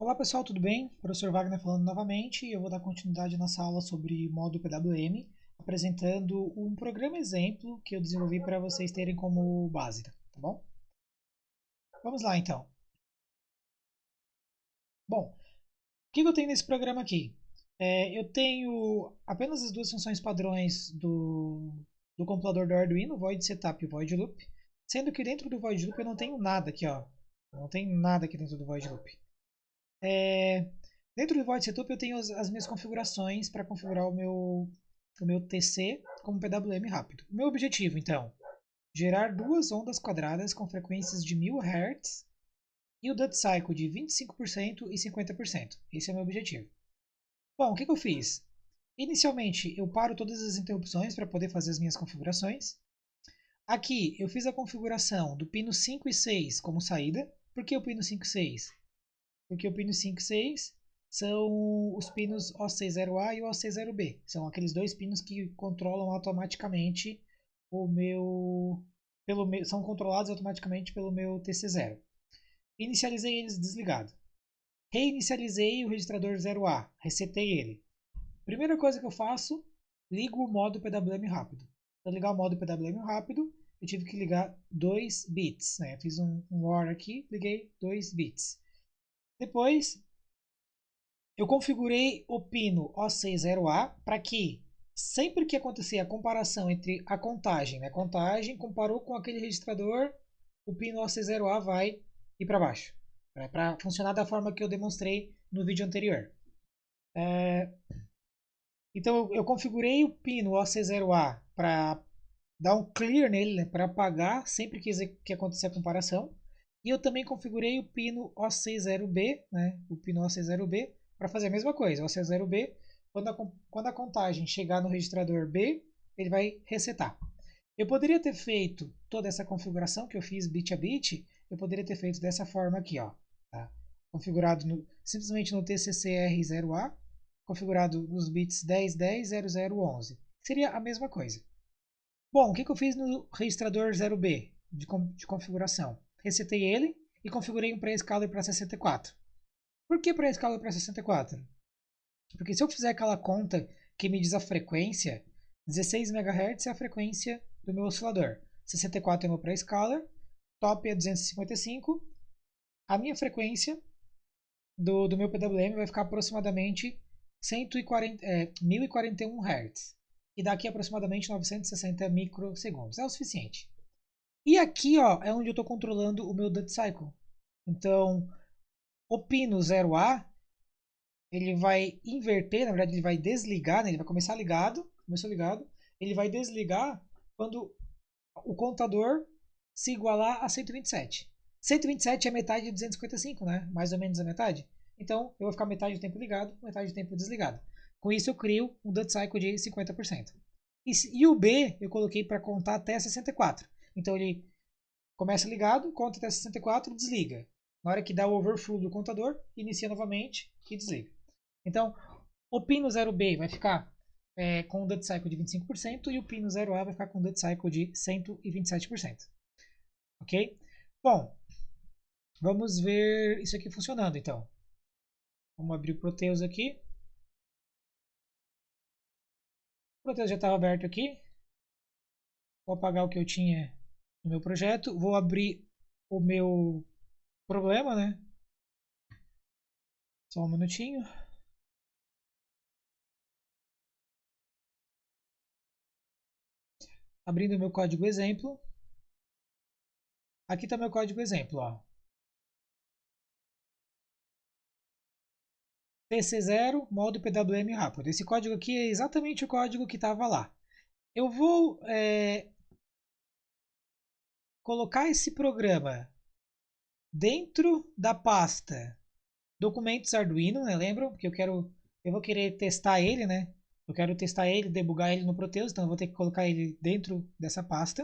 Olá pessoal, tudo bem? Professor Wagner falando novamente e eu vou dar continuidade à nossa aula sobre módulo PWM, apresentando um programa exemplo que eu desenvolvi para vocês terem como base, tá bom? Vamos lá então. Bom, o que eu tenho nesse programa aqui? Eu tenho apenas as duas funções padrões do compilador do Arduino, void setup e void loop, sendo que dentro do void loop eu não tenho nada aqui, ó. Não tem nada aqui dentro do void loop. É, Dentro do Void Setup eu tenho as minhas configurações para configurar o meu TC como PWM rápido. O meu objetivo, então, gerar duas ondas quadradas com frequências de 1000 Hz e o duty cycle de 25% e 50%. Esse é o meu objetivo. Bom, o que eu fiz? Inicialmente, eu paro todas as interrupções para poder fazer as minhas configurações. Aqui, eu fiz a configuração do pino 5 e 6 como saída. Por que o pino 5 e 6? Porque o pino 5 e 6 são os pinos OC0A e o OC0B. São aqueles dois pinos que controlam automaticamente o meu. São controlados automaticamente pelo meu TC0. Inicializei eles desligado. Reinicializei o registrador 0A. Resetei ele. Primeira coisa que eu faço, ligo o modo PWM rápido. Para ligar o modo PWM rápido, eu tive que ligar 2 bits. Né? Eu fiz um OR aqui, liguei 2 bits. Depois, eu configurei o pino OC0A para que sempre que acontecer a comparação entre a contagem, né, contagem comparou com aquele registrador, o pino OC0A vai ir para baixo, né, para funcionar da forma que eu demonstrei no vídeo anterior. Então eu configurei o pino OC0A para dar um clear nele, né, para apagar sempre que acontecer a comparação. E eu também configurei o pino OC0B, né, o pino OC0B, para fazer a mesma coisa. O OC0B, quando a contagem chegar no registrador B, ele vai resetar. Eu poderia ter feito toda essa configuração que eu fiz bit a bit, eu poderia ter feito dessa forma aqui, ó, tá? Configurado simplesmente no TCCR0A, configurado nos bits 10, 10, 00, 11. Seria a mesma coisa. Bom, o que eu fiz no registrador 0B de configuração? Resetei ele e configurei um pré-scaler para 64. Por que pré-scaler para 64? Porque se eu fizer aquela conta que me diz a frequência, 16 MHz é a frequência do meu oscilador, 64 é o meu pré-scaler, top é 255, a minha frequência do meu PWM vai ficar aproximadamente 1041 Hz. E daqui aproximadamente 960 microsegundos. É o suficiente. E aqui ó, é onde eu estou controlando o meu duty cycle. Então, o pino 0A ele vai inverter, na verdade ele vai desligar, né? Ele vai começar ligado, começou ligado, ele vai desligar quando o contador se igualar a 127. 127 é metade de 255, né? Mais ou menos a metade. Então, eu vou ficar metade do tempo ligado, metade do tempo desligado. Com isso, eu crio um duty cycle de 50%. E o B eu coloquei para contar até 64. Então, ele começa ligado, conta até 64, desliga. Na hora que dá o overflow do contador, inicia novamente e desliga. Então, o pino 0B vai ficar com um duty cycle de 25% e o pino 0A vai ficar com um duty cycle de 127%. Ok? Bom, vamos ver isso aqui funcionando então. Vamos abrir o Proteus aqui. O Proteus já estava aberto aqui. Vou apagar o que eu tinha no meu projeto. Vou abrir o meu problema, né? Só um minutinho. Abrindo o meu código exemplo. Aqui está meu código exemplo, ó. TC0, modo PWM rápido. Esse código aqui é exatamente o código que estava lá. Eu vou colocar esse programa dentro da pasta documentos Arduino, né? Lembram? Porque eu vou querer testar ele, né? Eu quero testar ele, debugar ele no Proteus, então eu vou ter que colocar ele dentro dessa pasta.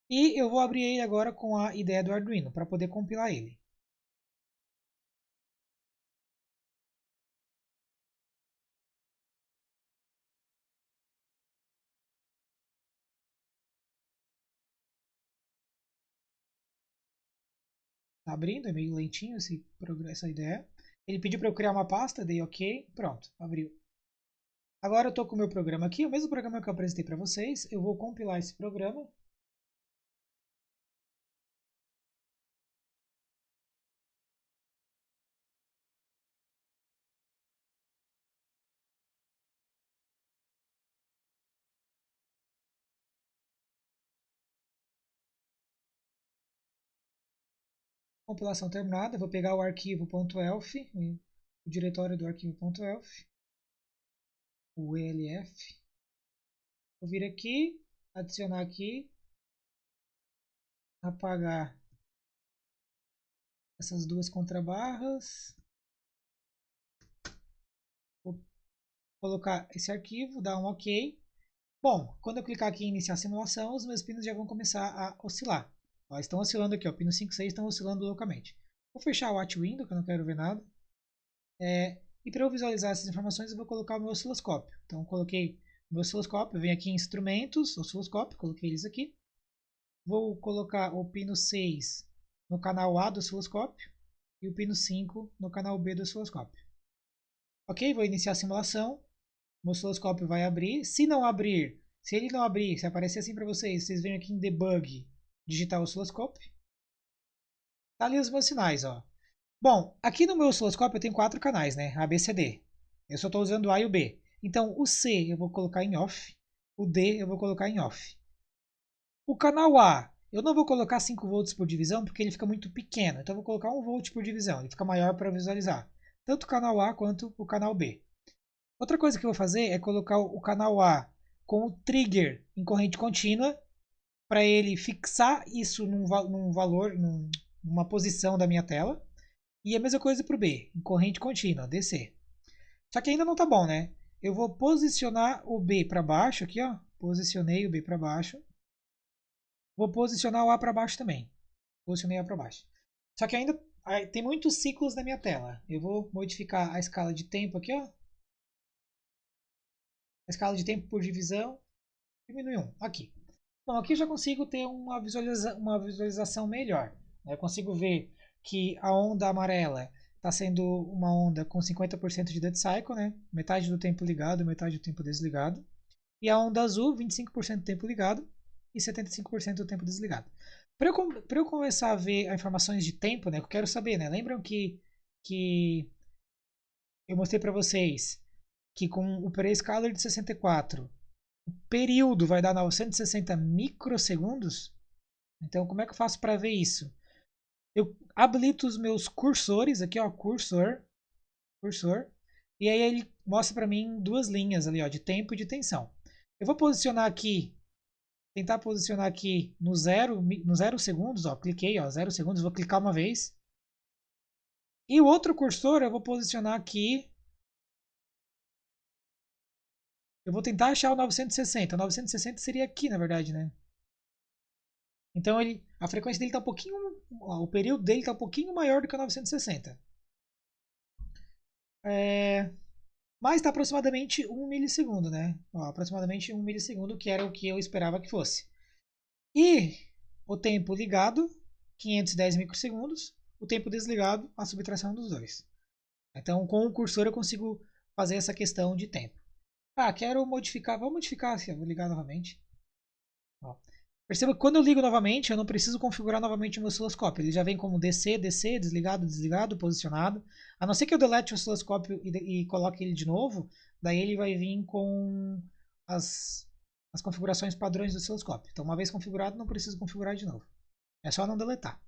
E eu vou abrir ele agora com a ideia do Arduino para poder compilar ele. Tá abrindo, é meio lentinho essa ideia. Ele pediu para eu criar uma pasta, dei OK, pronto, abriu. Agora eu estou com o meu programa aqui, o mesmo programa que eu apresentei para vocês. Eu vou compilar esse programa. Compilação terminada, vou pegar o arquivo .elf, o diretório do arquivo .elf, o elf. Vou vir aqui, adicionar aqui, apagar essas duas contrabarras. Vou colocar esse arquivo, dar um OK. Bom, quando eu clicar aqui em iniciar a simulação, os meus pinos já vão começar a oscilar. Ó, estão oscilando aqui, ó, pino 5 e 6 estão oscilando loucamente. Vou fechar o Watch Window, que eu não quero ver nada. E para eu visualizar essas informações, eu vou colocar o meu osciloscópio. Então, coloquei o meu osciloscópio, venho aqui em Instrumentos, Osciloscópio, coloquei eles aqui. Vou colocar o pino 6 no canal A do osciloscópio e o pino 5 no canal B do osciloscópio. Ok, vou iniciar a simulação. O osciloscópio vai abrir. Se não abrir, se ele não abrir, se aparecer assim para vocês, vocês vêm aqui em Debug, digitar o osciloscópio. Tá ali os meus sinais, ó. Bom, aqui no meu osciloscópio eu tenho 4 canais, né? A, B, C, D. Eu só estou usando o A e o B. Então, o C eu vou colocar em off, o D eu vou colocar em off. O canal A, eu não vou colocar 5 volts por divisão, porque ele fica muito pequeno. Então, eu vou colocar 1 volt por divisão, ele fica maior para visualizar. Tanto o canal A quanto o canal B. Outra coisa que eu vou fazer é colocar o canal A com o trigger em corrente contínua, para ele fixar isso num valor, numa posição da minha tela. E a mesma coisa para o B, em corrente contínua, DC. Só que ainda não tá bom, né? Eu vou posicionar o B para baixo aqui, ó. Posicionei o B para baixo. Vou posicionar o A para baixo também. Posicionei o A para baixo. Só que ainda tem muitos ciclos na minha tela. Eu vou modificar a escala de tempo aqui, ó. A escala de tempo por divisão. Diminui 1. Aqui. Bom, aqui eu já consigo ter uma visualização melhor. Eu consigo ver que a onda amarela está sendo uma onda com 50% de dead cycle, né? Metade do tempo ligado, metade do tempo desligado. E a onda azul, 25% do tempo ligado e 75% do tempo desligado. Para eu começar a ver as informações de tempo, né, eu quero saber, né? Lembram que eu mostrei para vocês que com o Prescaler de 64, o período vai dar 960 microsegundos? Então, como é que eu faço para ver isso? Eu habilito os meus cursores, aqui ó, cursor, e aí ele mostra para mim duas linhas ali, ó, de tempo e de tensão. Eu vou posicionar aqui, tentar posicionar aqui no 0 segundos, ó, cliquei, ó, 0 segundos, vou clicar uma vez. E o outro cursor eu vou posicionar aqui, eu vou tentar achar o 960. O 960 seria aqui, na verdade, né? Então a frequência dele está um pouquinho, o período dele está um pouquinho maior do que o 960. Mas está aproximadamente 1 milissegundo, né? Ó, aproximadamente 1 milissegundo, que era o que eu esperava que fosse. E o tempo ligado, 510 microsegundos. O tempo desligado, a subtração dos dois. Então, com o cursor eu consigo fazer essa questão de tempo. Ah, quero modificar. Vou modificar, assim, vou ligar novamente. Ó. Perceba que quando eu ligo novamente, eu não preciso configurar novamente o meu osciloscópio. Ele já vem como DC, DC, desligado, desligado, posicionado. A não ser que eu delete o osciloscópio e coloque ele de novo, daí ele vai vir com as configurações padrões do osciloscópio. Então, uma vez configurado, não preciso configurar de novo. É só não deletar.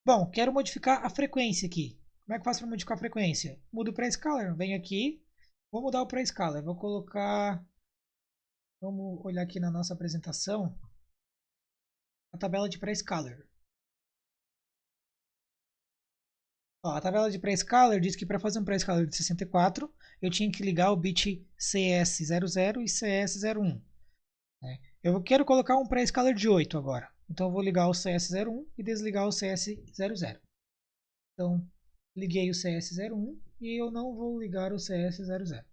Bom, quero modificar a frequência aqui. Como é que eu faço para modificar a frequência? Mudo para scalar. Venho aqui, vou mudar o para scalar. Vou colocar. Vamos olhar aqui na nossa apresentação a tabela de pré-scaler. A tabela de pré-scaler diz que para fazer um pré-scaler de 64, eu tinha que ligar o bit CS00 e CS01. Né? Eu quero colocar um pré-scaler de 8 agora. Então eu vou ligar o CS01 e desligar o CS00. Então, liguei o CS01 e eu não vou ligar o CS00.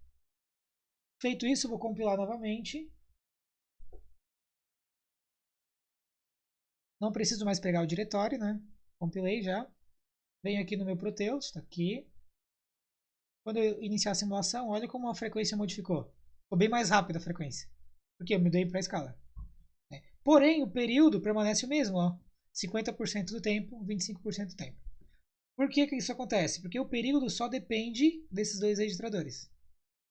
Feito isso, eu vou compilar novamente. Não preciso mais pegar o diretório, né? Compilei já. Venho aqui no meu Proteus, está aqui. quando eu iniciar a simulação, olha como a frequência modificou. Ficou bem mais rápida a frequência, porque eu mudei para a escala. Né? Porém, o período permanece o mesmo, ó, 50% do tempo, 25% do tempo. Por que isso acontece? Porque o período só depende desses dois registradores.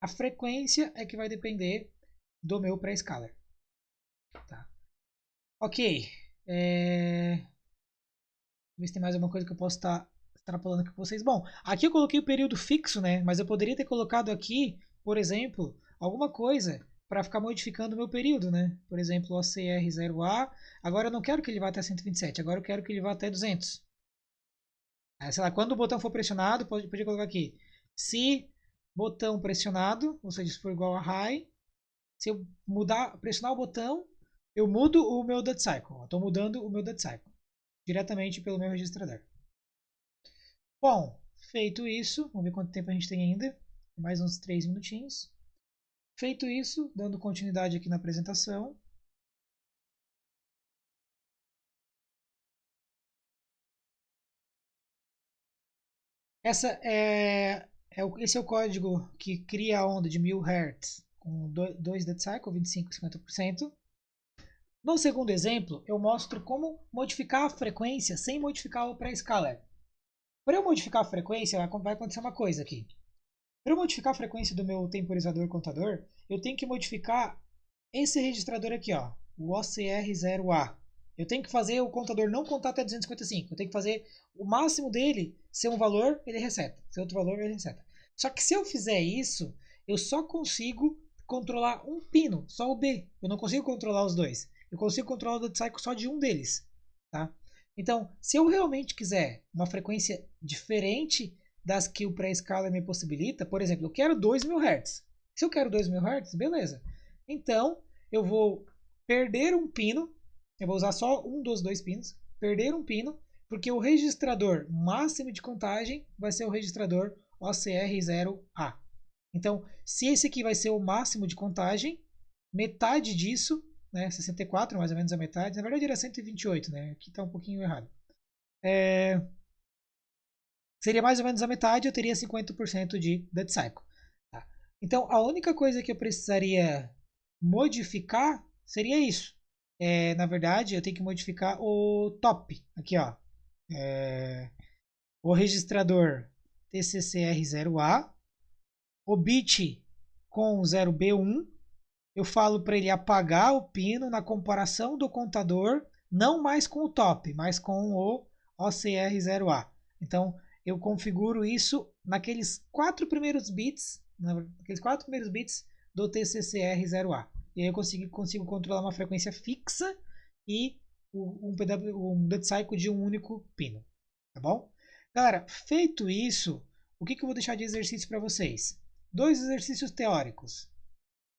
A frequência é que vai depender do meu pré-scaler. Tá. Ok. Ver se tem mais alguma coisa que eu posso estar extrapolando aqui com vocês. Bom, aqui eu coloquei o período fixo, né? Mas eu poderia ter colocado aqui, por exemplo, alguma coisa para ficar modificando o meu período, né? Por exemplo, OCR0A. Agora eu não quero que ele vá até 127, agora eu quero que ele vá até 200. Sei lá, quando o botão for pressionado, podia colocar aqui. Se botão pressionado, ou seja, se for igual a high, se eu pressionar o botão, eu mudo o meu dead cycle. Estou mudando o meu dead cycle diretamente pelo meu registrador. Bom, feito isso, vamos ver quanto tempo a gente tem ainda. Mais uns 3 minutinhos. Feito isso, dando continuidade aqui na apresentação. Esse é o código que cria a onda de 1000 Hz com 2 dead cycle, 25 e 50%. No segundo exemplo, eu mostro como modificar a frequência sem modificar o pré-scaler. Para eu modificar a frequência, vai acontecer uma coisa aqui. Para eu modificar a frequência do meu temporizador contador, eu tenho que modificar esse registrador aqui, ó, o OCR0A. Eu tenho que fazer o contador não contar até 255. Eu tenho que fazer o máximo dele ser um valor, ele reseta. Se outro valor, ele reseta. Só que se eu fizer isso, eu só consigo controlar um pino, só o B. Eu não consigo controlar os dois. Eu consigo controlar o dead cycle só de um deles. Tá? Então, se eu realmente quiser uma frequência diferente das que o pré-escala me possibilita, por exemplo, eu quero 2000 Hz. Se eu quero 2000 Hz, beleza. Então, eu vou perder um pino, eu vou usar só um dos dois pinos, perder um pino, porque o registrador máximo de contagem vai ser o registrador OCR0A. Então, se esse aqui vai ser o máximo de contagem, metade disso, né, 64, mais ou menos a metade, na verdade era 128, né, aqui está um pouquinho errado. Seria mais ou menos a metade, eu teria 50% de dead cycle. Tá? Então, a única coisa que eu precisaria modificar seria isso. Na verdade, eu tenho que modificar o top. Aqui, ó. O registrador TCCR0A. O bit com 0B1. Eu falo para ele apagar o pino na comparação do contador, não mais com o top, mas com o OCR0A. Então, eu configuro isso naqueles 4 primeiros bits, do TCCR0A. E aí eu consigo controlar uma frequência fixa e um dead cycle de um único pino. Tá bom? Galera, feito isso, o que eu vou deixar de exercício para vocês? 2 exercícios teóricos.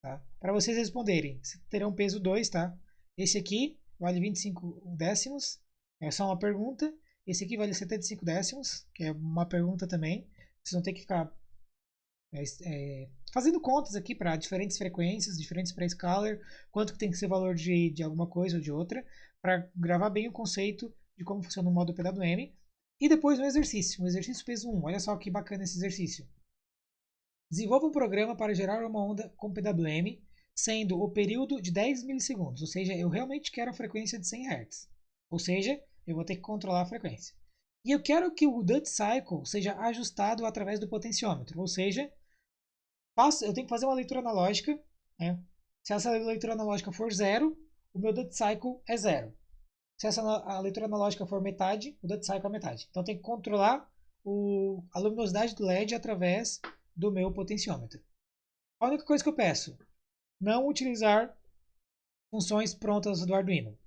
Tá? Para vocês responderem, terão peso 2, tá? Esse aqui vale 25 décimos, é só uma pergunta. Esse aqui vale 75 décimos, que é uma pergunta também. Vocês vão ter que ficar fazendo contas aqui para diferentes frequências, diferentes pré-scaler, quanto que tem que ser valor de alguma coisa ou de outra, para gravar bem o conceito de como funciona o modo PWM. E depois um exercício peso 1. Olha só que bacana esse exercício. Desenvolva um programa para gerar uma onda com PWM, sendo o período de 10 milissegundos, ou seja, eu realmente quero a frequência de 100 Hz. Ou seja, eu vou ter que controlar a frequência. E eu quero que o dead cycle seja ajustado através do potenciômetro, ou seja, eu tenho que fazer uma leitura analógica. Né? Se essa leitura analógica for 0, o meu dead cycle é 0. Se a leitura analógica for metade, o dead cycle é metade. Então eu tenho que controlar a luminosidade do LED através do meu potenciômetro. A única coisa que eu peço, não utilizar funções prontas do Arduino.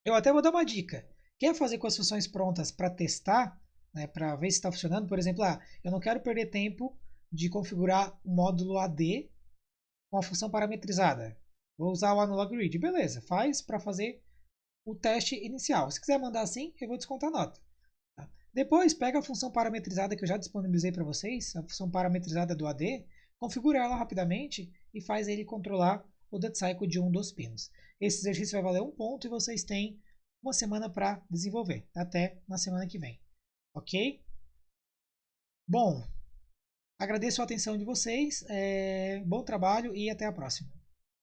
Eu até vou dar uma dica. Quer fazer com as funções prontas para testar, né, para ver se está funcionando? Por exemplo, eu não quero perder tempo de configurar o módulo AD com a função parametrizada. Vou usar o Analog Read. Beleza, faz para fazer o teste inicial. Se quiser mandar assim, eu vou descontar a nota. Tá? Depois, pega a função parametrizada que eu já disponibilizei para vocês, a função parametrizada do AD, configura ela rapidamente e faz ele controlar o dead cycle de um dos pinos. Esse exercício vai valer 1 ponto e vocês têm uma semana para desenvolver, até na semana que vem. Ok? Bom, Agradeço a atenção de vocês, bom trabalho e até a próxima.